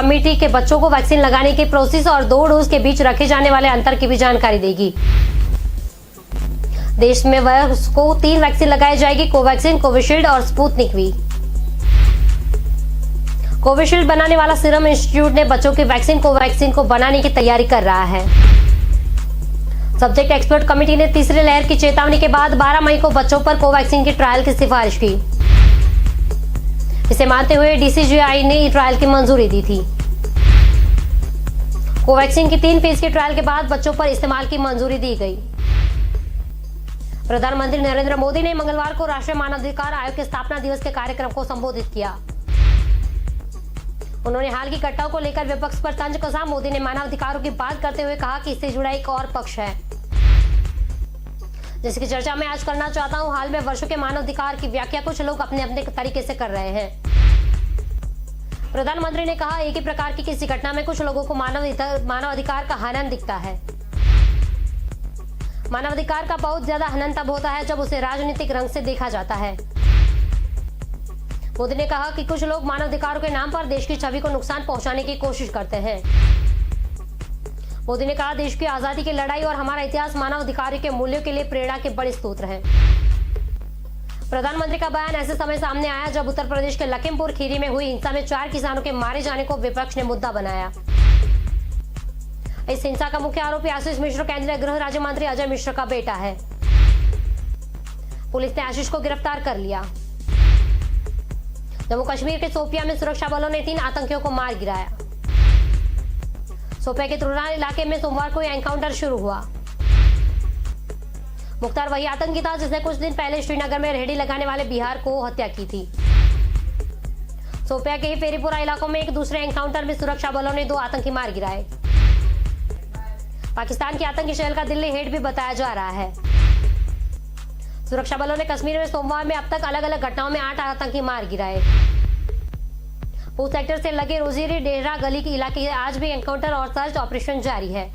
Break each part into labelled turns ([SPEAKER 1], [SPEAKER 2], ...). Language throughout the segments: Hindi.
[SPEAKER 1] कमेटी के बच्चों को वैक्सीन लगाने की प्रोसेस और 2 डोज के बीच रखे जाने वाले अंतर की भी जानकारी देगी। देश में वर्ष को 3 वैक्सीन लगाई जाएगी, कोवैक्सीन, कोविशील्ड और स्पुतनिक वी। कोविशील्ड बनाने वाला सीरम इंस्टीट्यूट ने बच्चों की वैक्सीन कोवैक्सीन को बनाने की तैयारी कर रहा है। सब्जेक्ट एक्सपर्ट कमेटी ने तीसरी लहर की चेतावनी के बाद 12 मई को बच्चों पर कोवैक्सीन की ट्रायल की सिफारिश की। इसे मानते हुए डीसीजीआई ने ट्रायल की मंजूरी दी थी। कोवैक्सीन की 3 फेज की ट्रायल के बाद बच्चों पर इस्तेमाल की मंजूरी दी गई। प्रधानमंत्री नरेंद्र मोदी ने मंगलवार को राष्ट्रीय मानवाधिकार आयोग के स्थापना दिवस के कार्यक्रम को संबोधित किया। उन्होंने हाल की घटनाओं को लेकर विपक्ष पर तंज कसा। मोदी ने मानवाधिकारों की बात करते हुए कहा कि इससे जुड़ा एक और पक्ष है जिसकी चर्चा मैं आज करना चाहता हूं। हाल में वर्षों के मानवाधिकार की व्याख्या कुछ लोग अपने अपने तरीके से कर रहे हैं। प्रधानमंत्री ने कहा, एक ही प्रकार की किसी घटना में कुछ लोगों को मानवाधिकार का हनन दिखता है। मानवाधिकार का बहुत ज्यादा हनन तब होता है जब उसे राजनीतिक रंग से देखा जाता है। मोदी ने कहा कि कुछ लोग मानवाधिकारों के नाम पर देश की छवि को नुकसान पहुंचाने की कोशिश करते हैं। मोदी ने कहा, देश की आजादी की लड़ाई और हमारा इतिहास मानवाधिकारों के मूल्यों के लिए प्रेरणा के बड़े स्रोत हैं। प्रधानमंत्री का बयान ऐसे समय सामने आया जब उत्तर प्रदेश के लखीमपुर खीरी में हुई हिंसा में 4 किसानों के मारे जाने को विपक्ष ने मुद्दा बनाया। इस हिंसा का मुख्य आरोपी आशीष मिश्र केंद्रीय गृह राज्य मंत्री अजय मिश्र का बेटा है। पुलिस ने आशीष को गिरफ्तार कर लिया। जम्मू कश्मीर के शोपियां में सुरक्षा बलों ने 3 आतंकियों को मार गिराया। शोपियां के तुरान इलाके में सोमवार को एनकाउंटर शुरू हुआ। मुख्तार वही आतंकी था जिसने कुछ दिन पहले श्रीनगर में रेहड़ी लगाने वाले बिहार को हत्या की थी। शोपियां के ही फेरीपुरा इलाकों में एक दूसरे एनकाउंटर में सुरक्षा बलों ने 2 आतंकी मार गिराए। पाकिस्तान के आतंकी शहर का दिल्ली हेड भी बताया जा रहा है। सुरक्षा बलों ने कश्मीर में सोमवार में अब तक अलग अलग घटनाओं में 8 आतंकी मार गिराए। पूंछ सेक्टर से लगे रोजीरी डेहरा गली के इलाके आज भी एनकाउंटर और सर्च ऑपरेशन जारी है।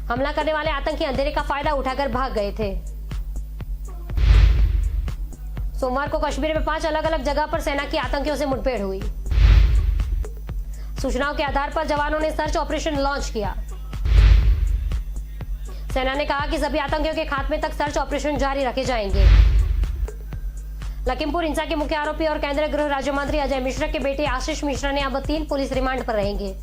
[SPEAKER 1] हमला करने वाले आतंकी अंधेरे का फायदा उठाकर भाग गए थे। सोमवार को कश्मीर में 5 अलग अलग जगह पर सेना की आतंकियों से मुठभेड़ हुई। सूचनाओं के आधार पर जवानों ने सर्च ऑपरेशन लॉन्च किया। सेना ने कहा कि सभी आतंकियों के खात्मे तक सर्च ऑपरेशन जारी रखे जाएंगे। लखीमपुर हिंसा के मुख्य आरोपी और केंद्रीय गृह राज्य मंत्री अजय मिश्रा के बेटे आशीष मिश्रा ने अब 3 पुलिस रिमांड पर रहेंगे।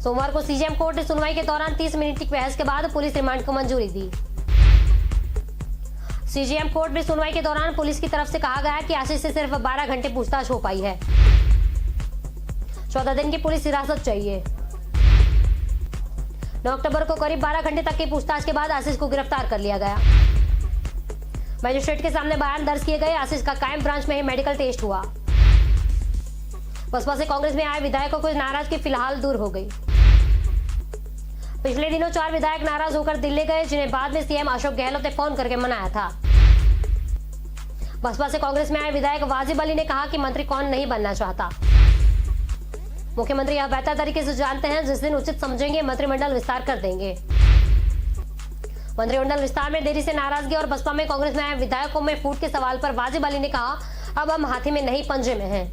[SPEAKER 1] सोमवार को सीजेएम कोर्ट ने सुनवाई के दौरान 30 मिनट की बहस के बाद पुलिस रिमांड को मंजूरी दी। सीजेएम कोर्ट में सुनवाई के दौरान पुलिस की तरफ से कहा गया कि आशीष से सिर्फ 12 घंटे पूछताछ हो पाई है। 14 दिन की पुलिस हिरासत चाहिए। 9 अक्टूबर को करीब 12 घंटे तक की पूछताछ के बाद आशीष को गिरफ्तार कर लिया गया। मजिस्ट्रेट के सामने बयान दर्ज किए गए। आशीष का कायम ब्रांच में ही मेडिकल टेस्ट हुआ। बसपा से कांग्रेस में आए विधायकों को नाराजगी फिलहाल दूर हो गई। पिछले दिनों 4 विधायक नाराज होकर दिल्ली गए, जिन्हें बाद में सीएम अशोक गहलोत ने फोन करके मनाया था। बसपा से कांग्रेस में आए विधायक वाजिब अली ने कहा कि मंत्री कौन नहीं बनना चाहता। मुख्यमंत्री यह बेहतर तरीके से जानते हैं, जिस दिन उचित समझेंगे मंत्रिमंडल विस्तार कर देंगे। मंत्रिमंडल विस्तार में देरी से नाराजगी और बसपा में कांग्रेस में आए विधायकों में फूट के सवाल पर वाजिब अली ने कहा, अब हम हाथी में नहीं पंजे में हैं।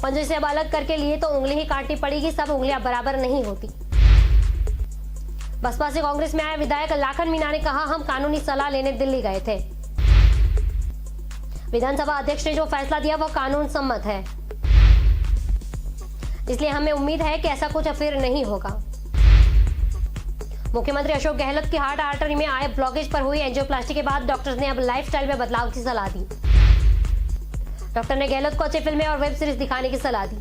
[SPEAKER 1] पंजे से अब अलग करके लिए तो उंगली ही काटनी पड़ेगी, सब उंगलियां बराबर नहीं होती। बसपा से कांग्रेस में आए विधायक लाखन मीणा ने कहा, हम कानूनी सलाह लेने दिल्ली गए थे। विधानसभा अध्यक्ष ने जो फैसला दिया वो कानून सम्मत है, इसलिए हमें उम्मीद है कि ऐसा कुछ फिर नहीं होगा। मुख्यमंत्री अशोक गहलोत की हार्ट आर्टरी में आए ब्लॉकेज पर हुई एंजियोप्लास्टी के बाद डॉक्टर्स ने अब लाइफस्टाइल में बदलाव की सलाह दी। डॉक्टर ने गहलोत को अच्छी फिल्में और वेब सीरीज दिखाने की सलाह दी।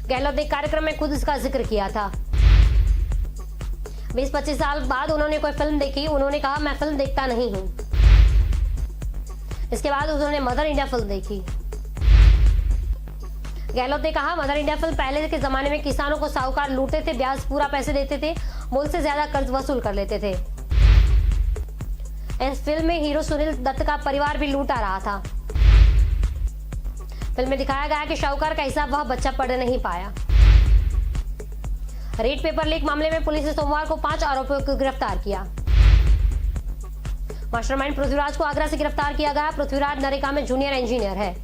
[SPEAKER 1] गहलोत ने एक कार्यक्रम में खुद इसका जिक्र किया था। 20-25 साल बाद उन्होंने कोई फिल्म देखी। उन्होंने कहा, मैं फिल्म देखता नहीं हूं। इसके बाद उन्होंने मदर इंडिया फिल्म देखी। गहलोत ने कहा, मदर इंडिया फिल्म पहले के जमाने में किसानों को साहूकार लूटते थे, ब्याज पूरा पैसे देते थे, मूल से ज्यादा कर्ज वसूल कर लेते थे। इस फिल्म में हीरो सुनील दत्त का परिवार भी लूटा रहा था। फिल्म में दिखाया गया कि शाहूकार का हिसाब वह बच्चा पढ़ नहीं पाया। रेड पेपर लीक मामले में पुलिस ने सोमवार को 5 आरोपियों को गिरफ्तार किया। मास्टरमाइंड पृथ्वीराज को आगरा से गिरफ्तार किया गया। पृथ्वीराज नरेगा में जूनियर इंजीनियर है।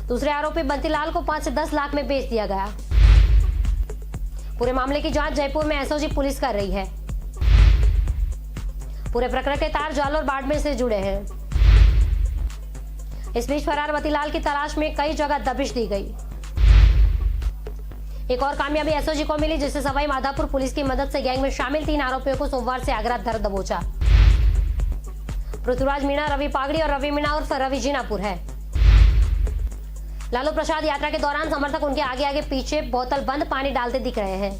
[SPEAKER 1] दूसरे आरोपी बंटीलाल को 5 से 10 लाख में बेच दिया गया। पूरे मामले की जांच जयपुर में एसओजी पुलिस कर रही है। पूरे प्रकरण के तार जालोर बाड़मेर से जुड़े हैं। इस बीच फरार बंटीलाल की तलाश में कई जगह दबिश दी गई। एक और कामयाबी एसओजी को मिली, जिससे सवाई माधोपुर पुलिस की मदद से गैंग में शामिल 3 आरोपियों को सोमवार से आगरा धर दबोचा। पृथ्वीराज मीणा, रवि पागड़ी और रवि मीणा उर्फ रवि जीनापुर है। लालू प्रसाद यात्रा के दौरान समर्थक उनके आगे आगे पीछे बोतल बंद पानी डालते दिख रहे हैं।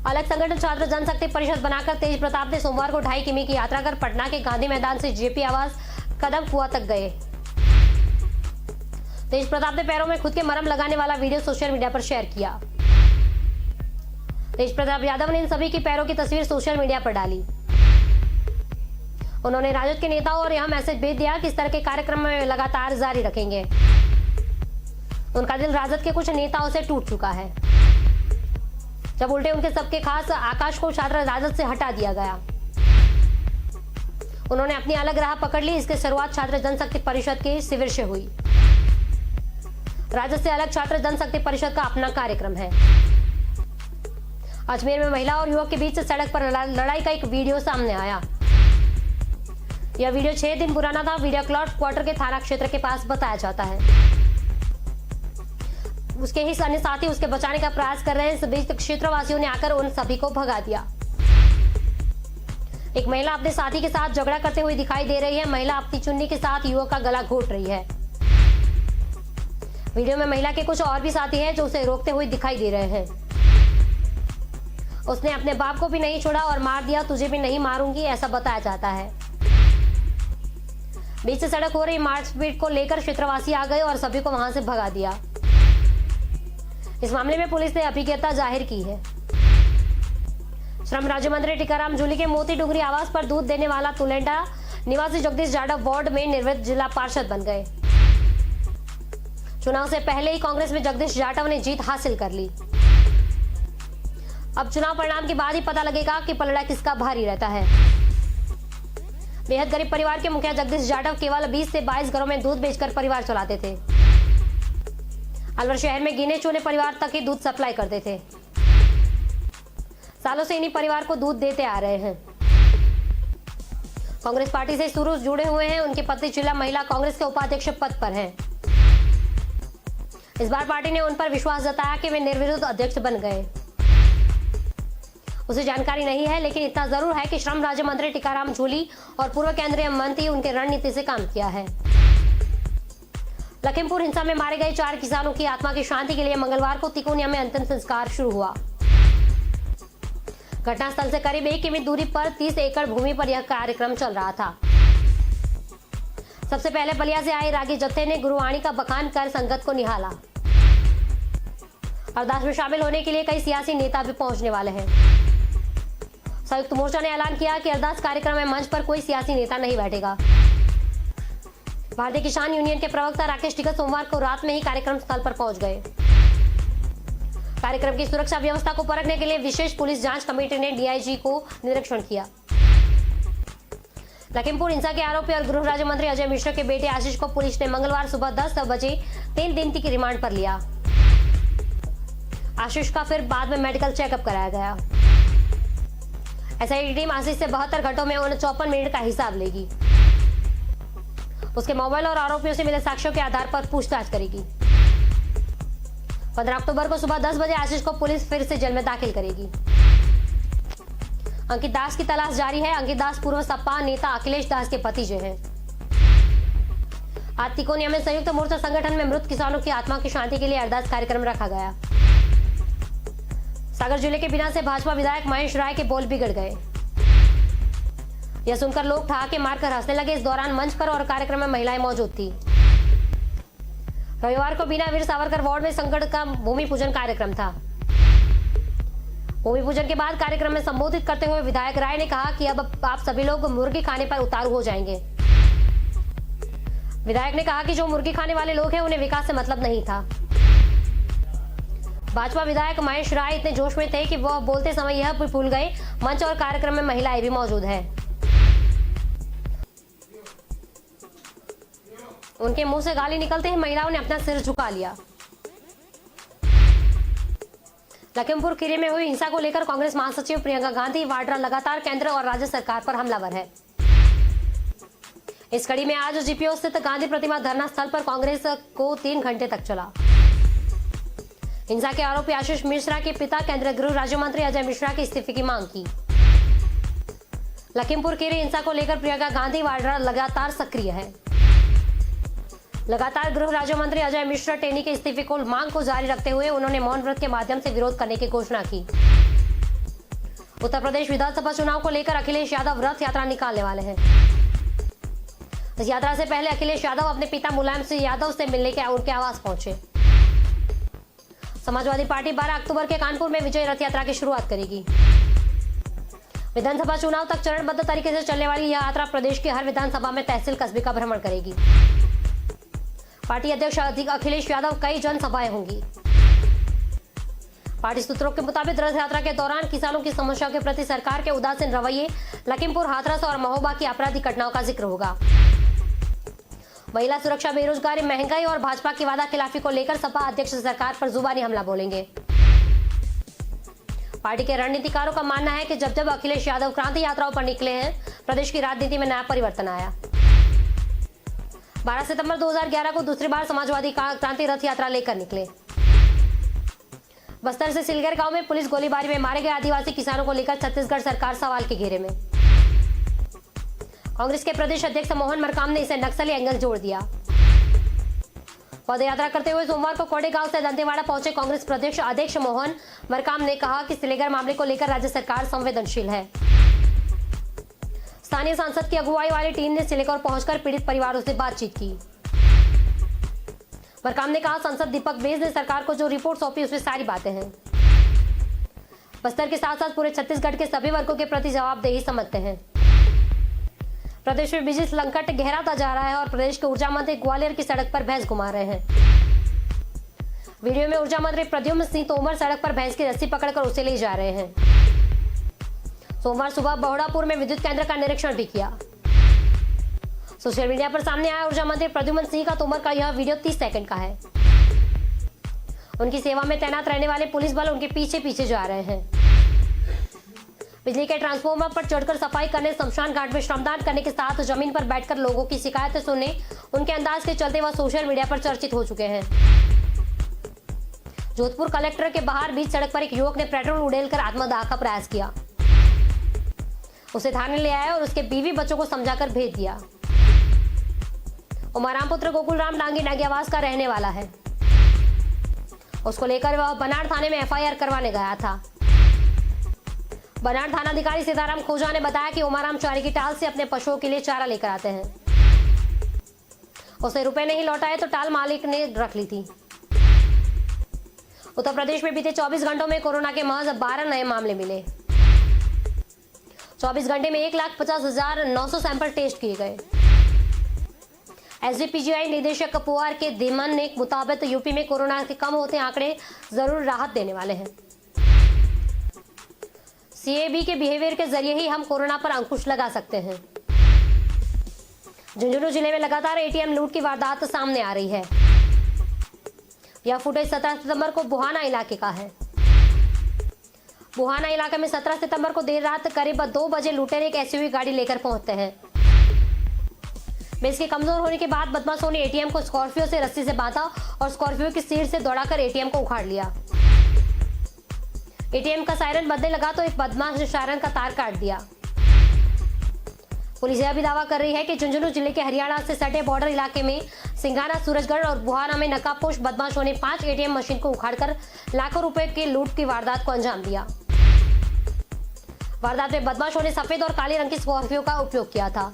[SPEAKER 1] अलग संगठन छात्र जनशक्ति परिषद बनाकर तेज प्रताप ने सोमवार को 2.5 किमी की यात्रा कर पटना के गांधी मैदान से जेपी आवास कदम कुआं तक गए। तेज प्रताप ने पैरों में खुद के मरहम लगाने वाला वीडियो सोशल मीडिया पर शेयर किया। तेज प्रताप यादव ने इन सभी की पैरों की तस्वीर सोशल मीडिया पर डाली। उन्होंने राजद के नेताओं और यह मैसेज भेज दिया कि इस तरह के कार्यक्रम में लगातार जारी रखेंगे। उनका दिल राजद के कुछ नेताओं से टूट चुका है, जब उल्टे उनके सबके खास आकाश को छात्र राजद से हटा दिया गया। उन्होंने अपनी अलग राह पकड़ ली। इसकी शुरुआत छात्र जनशक्ति परिषद के शिविर से हुई। राजद से अलग छात्र जनशक्ति परिषद का अपना कार्यक्रम है। अजमेर में महिला और युवक के बीच सड़क पर लड़ाई का एक वीडियो सामने आया। यह वीडियो 6 दिन पुराना था। वीडियो क्वार्टर के थाना क्षेत्र के पास बताया जाता है। उसके ही अन्य साथी उसके बचाने का प्रयास कर रहे हैं। इस बीच क्षेत्रवासियों ने आकर उन सभी को भगा दिया। एक महिला अपने साथी के साथ झगड़ा करते हुए दिखाई दे रही है। महिला अपनी चुन्नी के साथ युवक का गला घोट रही है। वीडियो में महिला के कुछ और भी साथी हैं जो उसे रोकते हुए दिखाई दे रहे हैं। उसने अपने बाप को भी नहीं छोड़ा और मार दिया, तुझे भी नहीं मारूंगी, ऐसा बताया जाता है। बीच से सड़क हो रही मारपीट को लेकर क्षेत्रवासी आ गए और सभी को वहां से भगा दिया। इस मामले में पुलिस ने अभिज्ञता जाहिर की है। श्रम राज्य मंत्री टीकाराम जूली के मोती डुंगरी आवास पर दूध देने वाला तुलेंडा निवासी जगदीश जाटव वार्ड में निर्विरोध जिला पार्षद बन गए। चुनाव से पहले ही कांग्रेस में जगदीश जाटव ने जीत हासिल कर ली। अब चुनाव परिणाम के बाद ही पता लगेगा कि पलड़ा किसका भारी रहता है। बेहद गरीब परिवार के मुखिया जगदीश जाटव केवल 20 से 22 घरों में दूध बेचकर परिवार चलाते थे। अलवर शहर में गिने चुने परिवार तक ही दूध सप्लाई करते थे। सालों से इन्हीं परिवार को दूध देते आ रहे हैं। कांग्रेस पार्टी से शुरू जुड़े हुए हैं। उनके पति जिला महिला कांग्रेस के उपाध्यक्ष पद पर हैं। इस बार पार्टी ने उन पर विश्वास जताया कि वे निर्विरोध अध्यक्ष बन गए। उसे जानकारी नहीं है, लेकिन इतना जरूर है कि श्रम राज्य मंत्री टीकाराम जूली और पूर्व केंद्रीय मंत्री उनके रणनीति से काम किया है। लखीमपुर हिंसा में मारे गए 4 किसानों की आत्मा की शांति के लिए मंगलवार को तिकोनिया में अंतिम संस्कार शुरू हुआ। घटनास्थल से करीब 1 किमी दूरी पर 30 एकड़ भूमि पर यह कार्यक्रम चल रहा था। सबसे पहले बलिया से आए रागी जत्थे ने गुरुवाणी का बखान कर संगत को निहाला। अरदास में शामिल होने के लिए कई सियासी नेता भी पहुंचने वाले हैं। संयुक्त मोर्चा ने ऐलान किया कि अरदास कार्यक्रम में मंच पर कोई सियासी नेता नहीं बैठेगा। भारतीय किसान यूनियन के प्रवक्ता राकेश टिकैत सोमवार को रात में ही कार्यक्रम स्थल पर पहुंच गए। कार्यक्रम की सुरक्षा व्यवस्था को परखने के लिए विशेष पुलिस जांच कमेटी ने डीआईजी को निरीक्षण किया। लखीमपुर हिंसा के आरोपी और गृह राज्य मंत्री अजय मिश्रा के बेटे आशीष को पुलिस ने मंगलवार सुबह 10 बजे 3 दिन की रिमांड पर लिया। आशीष का फिर बाद में मेडिकल चेकअप कराया गया। एसआईटी टीम आशीष से 72 घंटों में 54 मिनट का हिसाब लेगी। उसके मोबाइल और आरोपियों से मिले साक्ष्यों के आधार पर पूछताछ करेगी। 15 अक्टूबर को सुबह 10 बजे आशीष को पुलिस फिर से जेल में दाखिल करेगी। अंकित दास की तलाश जारी है। अंकित दास पूर्व सपा नेता अखिलेश दास के भतीजे हैं। आज तिकोनिया में संयुक्त मोर्चा संगठन में मृत किसानों की आत्मा की शांति के लिए अरदास कार्यक्रम रखा गया। सागर जिले के बिना से भाजपा विधायक महेश राय के बोल बिगड़ गए। यह सुनकर लोग ठहाके मारकर हंसने लगे। इस दौरान मंच पर और कार्यक्रम में महिलाएं मौजूद थी। रविवार को बिना वीर सावरकर वार्ड में संकट का भूमि पूजन कार्यक्रम था। भूमि पूजन के बाद कार्यक्रम में संबोधित करते हुए विधायक राय ने कहा कि अब आप सभी लोग मुर्गी खाने पर उतारू हो जाएंगे। विधायक ने कहा कि जो मुर्गी खाने वाले लोग हैं उन्हें विकास से मतलब नहीं था। भाजपा विधायक महेश राय इतने जोश में थे कि वह बोलते समय यह भी भूल गए मंच और कार्यक्रम में महिलाएं भी मौजूद हैं। उनके मुंह से गाली निकलते ही महिलाओं ने अपना सिर झुका लिया। लखीमपुर खीरी में हुई हिंसा को लेकर कांग्रेस महासचिव प्रियंका गांधी वाड्रा लगातार केंद्र और राज्य सरकार पर हमलावर है। इस कड़ी में आज जीपीओ स्थित गांधी प्रतिमा धरना स्थल पर कांग्रेस को 3 घंटे तक चला। हिंसा के आरोपी आशीष मिश्रा के पिता केंद्रीय गृह राज्य मंत्री अजय मिश्रा के इस्तीफे की मांग की। लखीमपुर खीरी हिंसा को लेकर प्रियंका गांधी वाड्रा लगातार सक्रिय है। लगातार गृह राज्य मंत्री अजय मिश्रा टेनी के इस्तीफे को मांग को जारी रखते हुए उन्होंने मौन व्रत के माध्यम से विरोध करने की घोषणा की। उत्तर प्रदेश विधानसभा चुनाव को लेकर अखिलेश यादव रथ यात्रा निकालने वाले हैं। इस यात्रा से पहले अखिलेश यादव अपने पिता मुलायम सिंह यादव से मिलने के उनके आवास पहुंचे। समाजवादी पार्टी 12 अक्टूबर के कानपुर में विजय रथ यात्रा की शुरुआत करेगी। विधानसभा चुनाव तक चरणबद्ध तरीके से चलने वाली यह यात्रा प्रदेश की हर विधानसभा में तहसील कस्बे का भ्रमण करेगी। पार्टी अध्यक्ष अखिलेश यादव कई जनसभाएं होंगी। पार्टी सूत्रों के मुताबिक रथ यात्रा के दौरान किसानों की समस्याओं के प्रति सरकार के उदासीन रवैये, लखीमपुर, हाथरस और महोबा की आपराधिक घटनाओं का जिक्र होगा। महिला सुरक्षा, बेरोजगारी, महंगाई और भाजपा की वादा खिलाफी को लेकर सपा अध्यक्ष सरकार पर जुबानी हमला बोलेंगे। पार्टी के रणनीतिकारों का मानना है कि जब जब अखिलेश यादव क्रांति यात्राओं पर निकले हैं, प्रदेश की राजनीति में नया परिवर्तन आया। 12 सितंबर 2011 को दूसरी बार समाजवादी क्रांति रथ यात्रा लेकर निकले। बस्तर से सिलगर गांव में पुलिस गोलीबारी में मारे गए आदिवासी किसानों को लेकर छत्तीसगढ़ सरकार सवाल के घेरे में। कांग्रेस के प्रदेश अध्यक्ष मोहन मरकाम ने इसे नक्सली एंगल जोड़ दिया। पद यात्रा करते हुए सोमवार को कोडे गांव से दंतेवाड़ा पहुंचे कांग्रेस प्रदेश अध्यक्ष मोहन मरकाम ने कहा कि सिलेगर मामले को लेकर राज्य सरकार संवेदनशील है। स्थानीय सांसद की अगुवाई वाली टीम ने सिलेगर पहुंचकर पीड़ित परिवारों से बातचीत की। मरकाम ने कहा, सांसद दीपक बेज ने सरकार को जो रिपोर्ट सौंपी उसमें सारी बातें हैं। बस्तर के साथ साथ पूरे छत्तीसगढ़ के सभी वर्गों के प्रति जवाबदेही समझते हैं। प्रदेश में बिजली संकट गहराता जा रहा है और प्रदेश के ऊर्जा मंत्री ग्वालियर की सड़क पर भैंस घुमा रहे हैं। वीडियो में ऊर्जा मंत्री प्रद्युम्न सिंह तोमर सड़क पर भैंस की रस्सी पकड़कर उसे ले जा रहे हैं। सोमवार सुबह बहोड़ापुर में विद्युत केंद्र का निरीक्षण भी किया। सोशल मीडिया पर सामने आया ऊर्जा मंत्री प्रद्युम्न सिंह का तोमर का यह वीडियो 30 सेकंड का है। उनकी सेवा में तैनात रहने वाले पुलिस बल उनके पीछे पीछे जा रहे हैं। बिजली के ट्रांसफार्मर पर चढ़कर सफाई करने, शमशान घाट में श्रमदान करने के साथ जमीन पर बैठकर लोगों की शिकायतें सुनने, उनके अंदाज के चलते वह सोशल मीडिया पर चर्चित हो चुके हैं। जोधपुर कलेक्टर के बाहर बीच सड़क पर एक युवक ने पेट्रोल उड़ेलकर आत्मदाह का प्रयास किया। उसे थाने ले आए और उसके बीवी बच्चों को समझाकर भेज दिया। उमाराम पुत्र गोकुल राम डांगी नागियावास का रहने वाला है। उसको लेकर वह बनाड़ थाने में एफआईआर करवाने गया था। बनाड़ थानाधिकारी सीताराम खोजा ने बताया कि उमाराम चारे की टाल से अपने पशुओं के लिए चारा लेकर आते हैं। उसे रुपए नहीं लौटाए तो टाल मालिक ने रख ली थी। उत्तर प्रदेश में बीते 24 घंटों में कोरोना के महज 12 नए मामले मिले। 24 घंटे में 1,50,900 सैंपल टेस्ट किए गए। एसजीपीजीआई निदेशक पुआर के धीमन ने मुताबिक यूपी में कोरोना के कम होते आंकड़े जरूर राहत देने वाले हैं। सीएबी के बिहेवियर के जरिए ही हम कोरोना पर अंकुश लगा सकते हैं। झुंझुनू जिले में लगातार एटीएम लूट की वारदात सामने आ रही है। यह फुटेज 17 सितंबर को बुहाना इलाके का है। बुहाना इलाके में 17 सितंबर को देर रात करीब 2 बजे लुटेरे एक एसयूवी गाड़ी लेकर पहुंचते हैं। बेस के कमजोर होने के बाद बदमाशों ने एटीएम को स्कॉर्पियो से रस्सी से बांधा और स्कॉर्पियो की सीट से दौड़ाकर एटीएम को उखाड़ लिया। एटीएम का सायरन बजने लगा तो एक बदमाश ने सायरन का तार काट दिया। पुलिस यह भी दावा कर रही है कि झुंझुनू जिले के हरियाणा से सटे बॉर्डर इलाके में सिंगाना, सूरजगढ़ और बुहाना में नकाबपोश बदमाशों ने 5 एटीएम मशीन को उखाड़कर लाखों रुपए के लूट की वारदात को अंजाम दिया। वारदात में बदमाशों ने सफेद और काले रंग की स्कॉर्पियो का उपयोग किया था।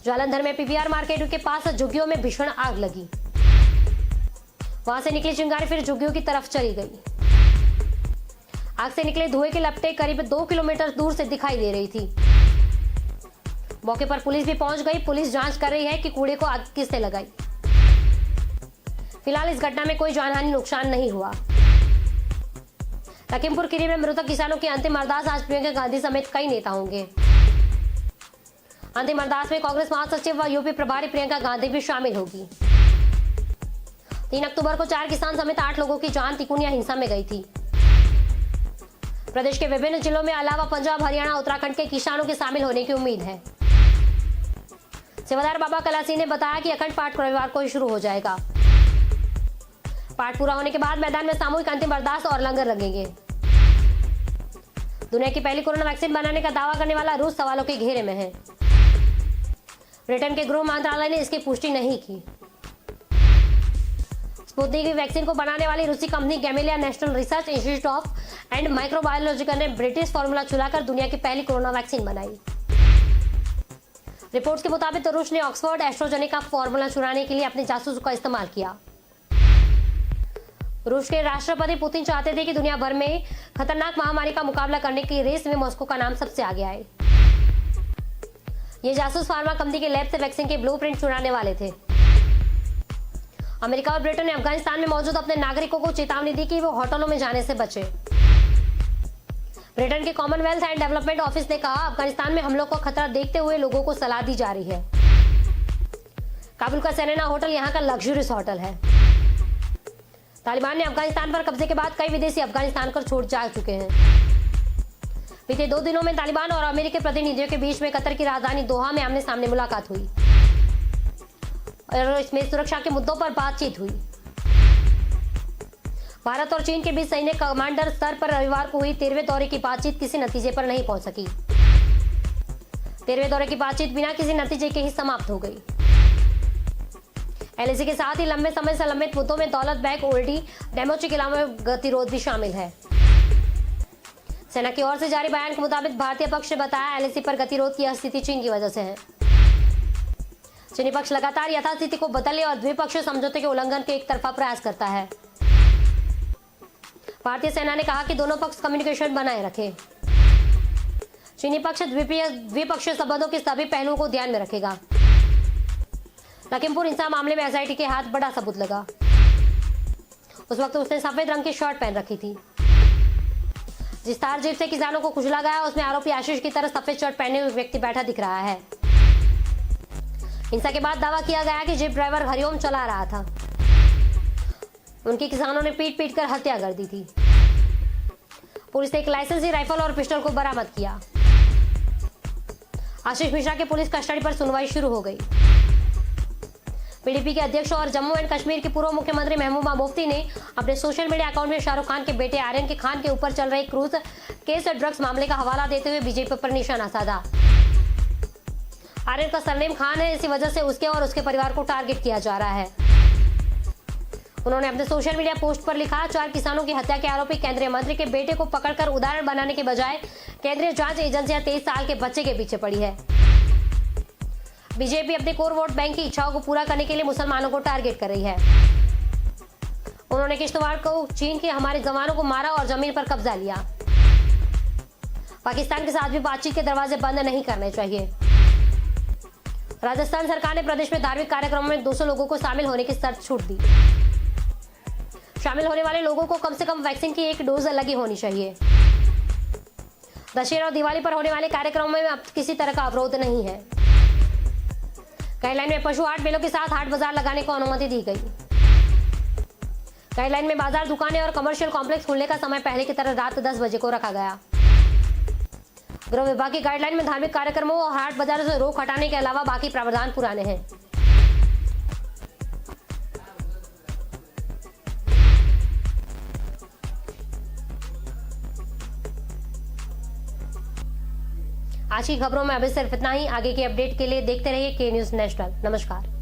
[SPEAKER 1] जालंधर में पीवीआर मार्केट के पास झुग्गियों में भीषण आग लगी। वहां से निकली चिंगारी फिर झुग्गियों की तरफ चली गई। आग से निकले धुएं की लपटें करीब 2 किलोमीटर दूर से दिखाई दे रही थी। मौके पर पुलिस भी पहुंच गई। पुलिस जांच कर रही है कि कूड़े को आग किसने लगाई। फिलहाल इस घटना में कोई जानहानि नुकसान नहीं हुआ। लखीमपुर खीरी में मृतक किसानों की अंतिम अरदास आज प्रियंका गांधी समेत कई नेता होंगे। अंतिम अरदास में कांग्रेस महासचिव व यूपी प्रभारी प्रियंका गांधी भी शामिल होगी। 3 अक्टूबर को 4 किसान समेत 8 लोगों की जान तिकोनिया हिंसा में गई थी। प्रदेश के विभिन्न जिलों में अलावा पंजाब, हरियाणा, उत्तराखंड के किसानों के शामिल होने की उम्मीद है। सेवादार बाबा कलासी ने बताया कि अखंड पाठ रविवार को ही शुरू हो जाएगा। पाठ पूरा होने के बाद मैदान में सामूहिक अंतिम अरदास और लंगर लगेंगे। दुनिया की पहली कोरोना वैक्सीन बनाने का दावा करने वाला रूस सवालों के घेरे में है। ब्रिटेन के गृह मंत्रालय ने इसकी पुष्टि नहीं की। स्पुतनिक वी वैक्सीन को बनाने वाली रूसी company Gamaleya National Research Institute of and microbiological ने ब्रिटिश फॉर्मूला चुराकर दुनिया की पहली कोरोना वैक्सीन बनाई। रिपोर्ट्स के मुताबिक तो रूस ने ऑक्सफोर्ड एस्ट्राजेनेका फॉर्मूला चुराने के लिए अपने जासूसों का इस्तेमाल किया। रूस के राष्ट्रपति पुतिन चाहते थे कि दुनिया भर में खतरनाक महामारी का मुकाबला करने की रेस में मॉस्को का नाम सबसे आगे आए। ये जासूस फार्मा कंपनी के लैब से वैक्सीन के ब्लूप्रिंट चुराने वाले थे। अमेरिका और ब्रिटेन ने अफगानिस्तान में मौजूद अपने नागरिकों को चेतावनी दी कि वो होटलों में जाने से बचे। ब्रिटेन के कॉमनवेल्थ एंड डेवलपमेंट ऑफिस ने कहा, अफगानिस्तान में हमलों का खतरा देखते हुए लोगों को सलाह दी जा रही है। काबुल का सेरेना होटल यहाँ का लग्जरियस होटल है। तालिबान ने अफगानिस्तान पर कब्जे के बाद कई विदेशी अफगानिस्तान को छोड़ जा चुके हैं। बीते 2 दिनों में तालिबान और अमेरिकी प्रतिनिधियों के बीच में कतर की राजधानी दोहा में आमने सामने मुलाकात हुई और इसमें सुरक्षा के मुद्दों पर बातचीत हुई। भारत और चीन के बीच सैन्य कमांडर स्तर पर रविवार को हुई 13वें दौरे की बातचीत किसी नतीजे पर नहीं पहुंच सकी। 13वें दौरे की बातचीत बिना किसी नतीजे के ही समाप्त हो गई। एलएसी के साथ ही लंबे समय से लंबित मुद्दों में दौलत बेग ओल्डी डेमोची के अलावा गतिरोध भी शामिल है। सेना की ओर से जारी बयान के मुताबिक भारतीय पक्ष ने बताया, एलएसी पर गतिरोध की स्थिति चीन की वजह से है। चीनी पक्ष लगातार यथास्थिति को बदलने और द्विपक्षीय समझौते के उल्लंघन के एक तरफा प्रयास करता है। भारतीय सेना ने कहा कि दोनों पक्ष कम्युनिकेशन बनाए रखें। चीनी पक्ष द्विपक्षीय संबंधों के सभी पहलुओं को ध्यान में रखेगा। लखीमपुर हिंसा मामले में एसआईटी के हाथ बड़ा सबूत लगा। उस वक्त उसने सफेद रंग की शर्ट पहन रखी थी। जिस तार जीप से किसानों को कुचला गया उसमें आरोपी आशीष की तरह सफेद शर्ट पहने हुए व्यक्ति बैठा दिख रहा है। हिंसा के बाद दावा किया गया कि जीप ड्राइवर हरिओम चला रहा था। उनकी किसानों ने पीट पीट कर हत्या कर दी थी। पुलिस ने एक लाइसेंसी राइफल और पिस्टल को बरामद किया। आशीष मिश्रा के पुलिस कस्टडी पर सुनवाई शुरू हो गई। पीडीपी के अध्यक्ष और जम्मू एंड कश्मीर के पूर्व मुख्यमंत्री महबूबा मुफ्ती ने अपने सोशल मीडिया अकाउंट में शाहरुख खान के बेटे आर्यन खान के ऊपर चल रहे क्रूज केस ड्रग्स मामले का हवाला देते हुए बीजेपी पर निशाना साधा। आर्यन का सरनेम खान है, इसी वजह से उसके और उसके परिवार को टारगेट किया जा रहा है। उन्होंने अपने सोशल मीडिया पोस्ट पर लिखा, 4 किसानों की हत्या के आरोपी केंद्रीय मंत्री के बेटे को पकड़कर उदाहरण बनाने के बजाय केंद्रीय जांच एजेंसियां 23 साल के बच्चे के पीछे पड़ी है। बीजेपी अपने कोर वोट बैंक की इच्छाओं को पूरा करने के लिए मुसलमानों को टारगेट कर रही है। उन्होंने किश्तवाड़ को चीन के हमारे जवानों को मारा और जमीन पर कब्जा लिया। पाकिस्तान के साथ भी बातचीत के दरवाजे बंद नहीं करने चाहिए। राजस्थान सरकार ने प्रदेश में धार्मिक कार्यक्रमों में 200 लोगों को शामिल होने की शर्त छूट दी। शामिल होने वाले लोगों को कम से कम वैक्सीन की 1 डोज लगी होनी चाहिए। दशहरा और दिवाली पर होने वाले कार्यक्रमों में अब किसी तरह का अवरोध नहीं है। गाइडलाइन में पशु हाट मेलों के साथ हाट बाजार लगाने को अनुमति दी गई। गाइडलाइन में बाजार, दुकानें और कमर्शियल कॉम्प्लेक्स खुलने का समय पहले की तरह रात 10 बजे को रखा गया। गृह विभाग की गाइडलाइन में धार्मिक कार्यक्रमों और हाट बाजार से रोक हटाने के अलावा बाकी प्रावधान पुराने हैं। आज की खबरों में अभी सिर्फ इतना ही। आगे की अपडेट के लिए देखते रहिए के न्यूज़ नेशनल। नमस्कार।